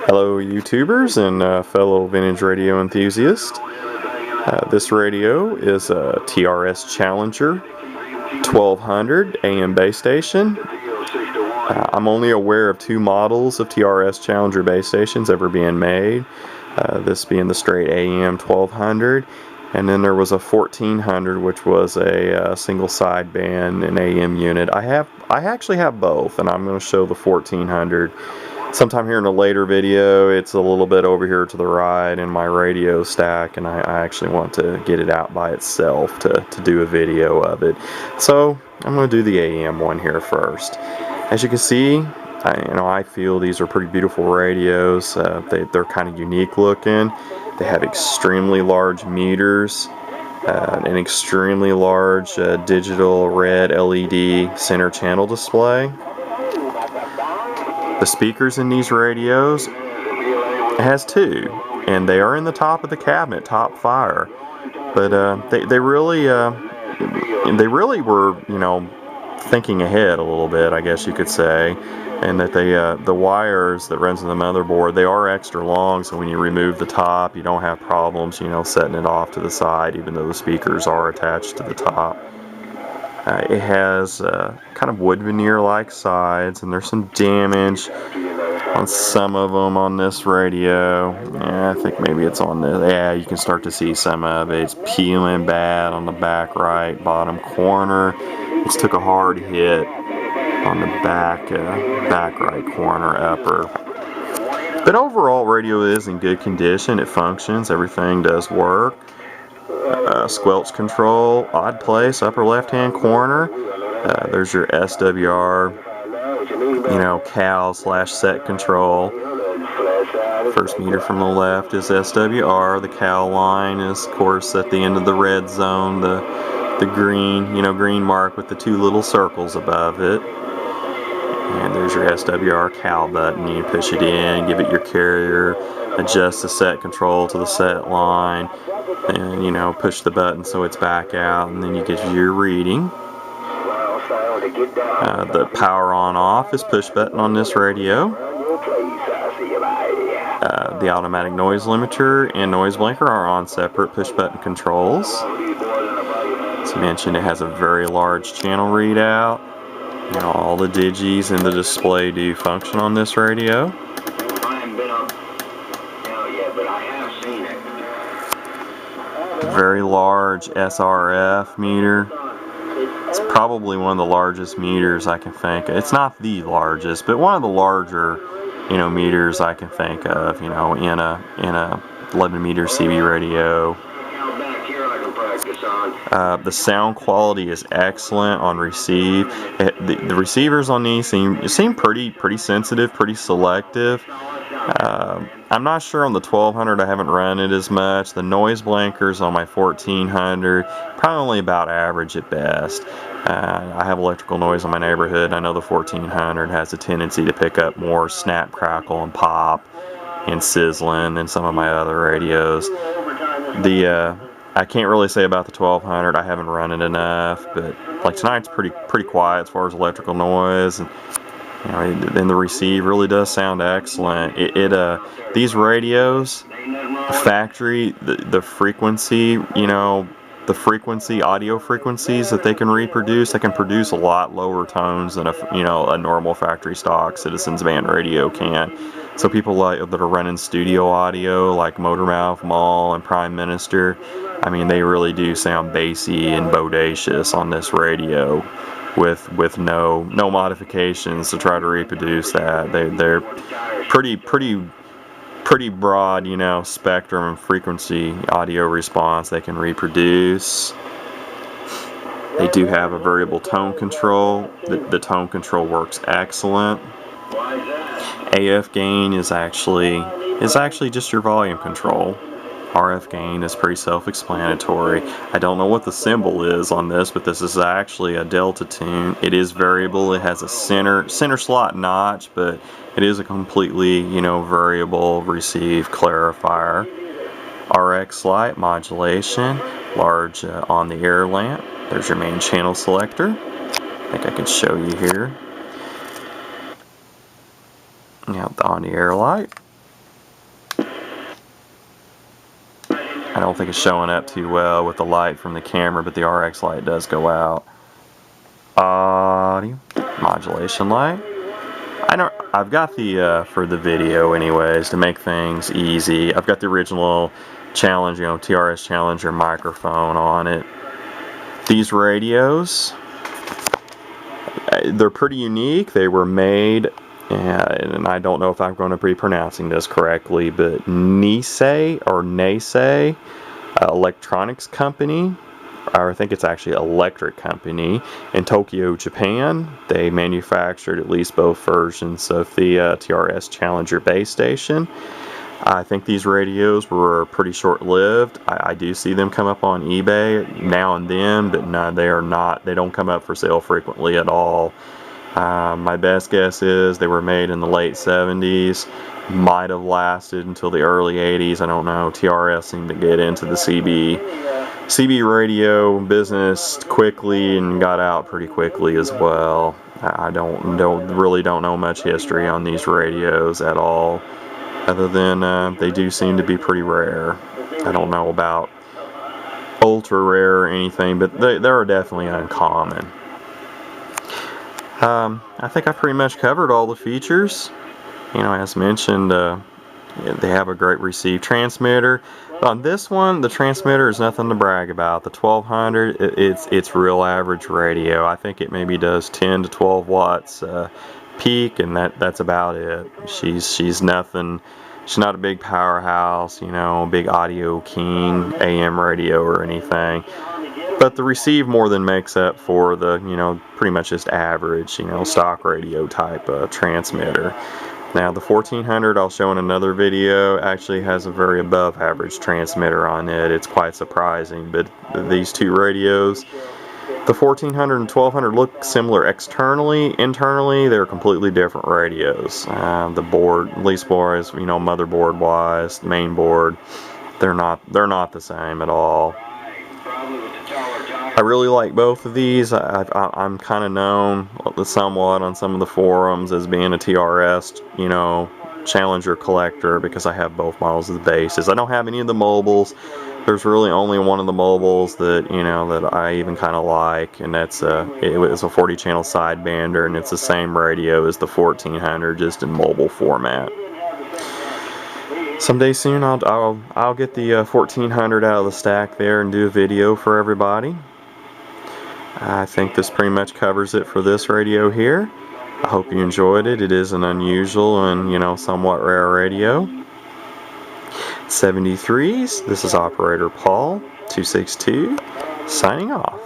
Hello YouTubers and fellow vintage radio enthusiasts. This radio is a TRS Challenger 1200 AM base station. I'm only aware of two models of TRS Challenger base stations ever being made. This being the straight AM 1200, and then there was a 1400, which was a single sideband and AM unit. I actually have both, and I'm going to show the 1400 sometime here in a later video. It's a little bit over here to the right in my radio stack, and I actually want to get it out by itself to do a video of it. So I'm going to do the AM one here first. As you can see, I feel these are pretty beautiful radios. They're kind of unique looking. They have extremely large meters, an extremely large digital red LED center channel display. The speakers in these radios has two, and they are in the top of the cabinet, top fire. But they really were, thinking ahead a little bit, I guess you could say, and that the wires that runs in the motherboard, they are extra long, so when you remove the top, you don't have problems, setting it off to the side, even though the speakers are attached to the top. It has kind of wood veneer-like sides, and there's some damage on some of them on this radio. Yeah, I think maybe it's on this. Yeah, you can start to see some of it. It's peeling bad on the back right bottom corner. It's took a hard hit on the back right corner upper. But overall, radio is in good condition. It functions. Everything does work. Squelch control, odd place, upper left hand corner. There's your SWR, cal/set control. First meter from the left is SWR. The cal line is, of course, at the end of the red zone, the green, green mark with the two little circles above it. And there's your SWR cal button. You push it in, give it your carrier, adjust the set control to the set line, and push the button so it's back out, and then you get your reading. The power on off is push button on this radio. The automatic noise limiter and noise blinker are on separate push button controls. As mentioned, it has a very large channel readout. All the digis in the display do function on this radio. Very large SRF meter. It's probably one of the largest meters I can think of. It's not the largest, but one of the larger, meters I can think of, in a 11 meter CB radio. The sound quality is excellent on receive. The receivers on these seem pretty sensitive, pretty selective. I'm not sure on the 1200. I haven't run it as much. The noise blinkers on my 1400 probably about average at best. I have electrical noise in my neighborhood. I know the 1400 has a tendency to pick up more snap, crackle, and pop and sizzling than some of my other radios. I can't really say about the 1200. I haven't run it enough, but like tonight's pretty quiet as far as electrical noise, and and the receive really does sound excellent. These radios, factory, the frequency, the audio frequencies that they can reproduce, they can produce a lot lower tones than a normal factory stock Citizens band radio can. So people that are running studio audio like Motormouth, Mall, and Prime Minister, they really do sound bassy and bodacious on this radio, with no modifications to try to reproduce that. They're pretty broad, spectrum and frequency audio response they can reproduce. They do have a variable tone control. The tone control works excellent. AF gain is actually just your volume control. RF gain is pretty self-explanatory. I don't know what the symbol is on this, but this is actually a delta tune. It is variable. It has a center slot notch, but it is a completely, variable receive clarifier. RX light modulation, large on the air lamp. There's your main channel selector. I think I can show you here. The on the air light. don't think it's showing up too well with the light from the camera, but the RX light does go out. Audio modulation light. I've got the for the video anyways, to make things easy, I've got the original Challenger, TRS Challenger microphone on it. These radios, they're pretty unique. They were made, and I don't know if I'm going to be pronouncing this correctly, but Meisei Electronics Company, or I think it's actually Electric Company, in Tokyo, Japan. They manufactured at least both versions of the TRS Challenger base station. I think these radios were pretty short-lived. I do see them come up on eBay now and then, but no, they are not. They don't come up for sale frequently at all. My best guess is they were made in the late 70s. Might have lasted until the early 80s. I don't know. TRS seemed to get into the CB radio business quickly and got out pretty quickly as well. I really don't know much history on these radios at all, other than they do seem to be pretty rare. I don't know about ultra rare or anything, but they are definitely uncommon. I think I pretty much covered all the features. As mentioned, they have a great receive transmitter. On this one, the transmitter is nothing to brag about. The 1200, it's real average radio. I think it maybe does 10 to 12 watts peak, and that's about it. She's nothing. She's not a big powerhouse, big audio king AM radio or anything. But the receive more than makes up for the, pretty much just average, stock radio type transmitter. Now the 1400 I'll show in another video actually has a very above average transmitter on it. It's quite surprising, but these two radios, the 1400 and 1200, look similar externally. Internally, they're completely different radios. The board, at least far as motherboard wise, main board, they're not the same at all. I really like both of these. I'm kind of known somewhat on some of the forums as being a TRS, Challenger collector, because I have both models of the bases. I don't have any of the mobiles. There's really only one of the mobiles that that I even kind of like, and that's it was a 40-channel sidebander, and it's the same radio as the 1400, just in mobile format. Someday soon I'll get the 1400 out of the stack there and do a video for everybody. I think this pretty much covers it for this radio here. I hope you enjoyed it. It is an unusual and somewhat rare radio. 73s, this is Operator Paul 262 signing off.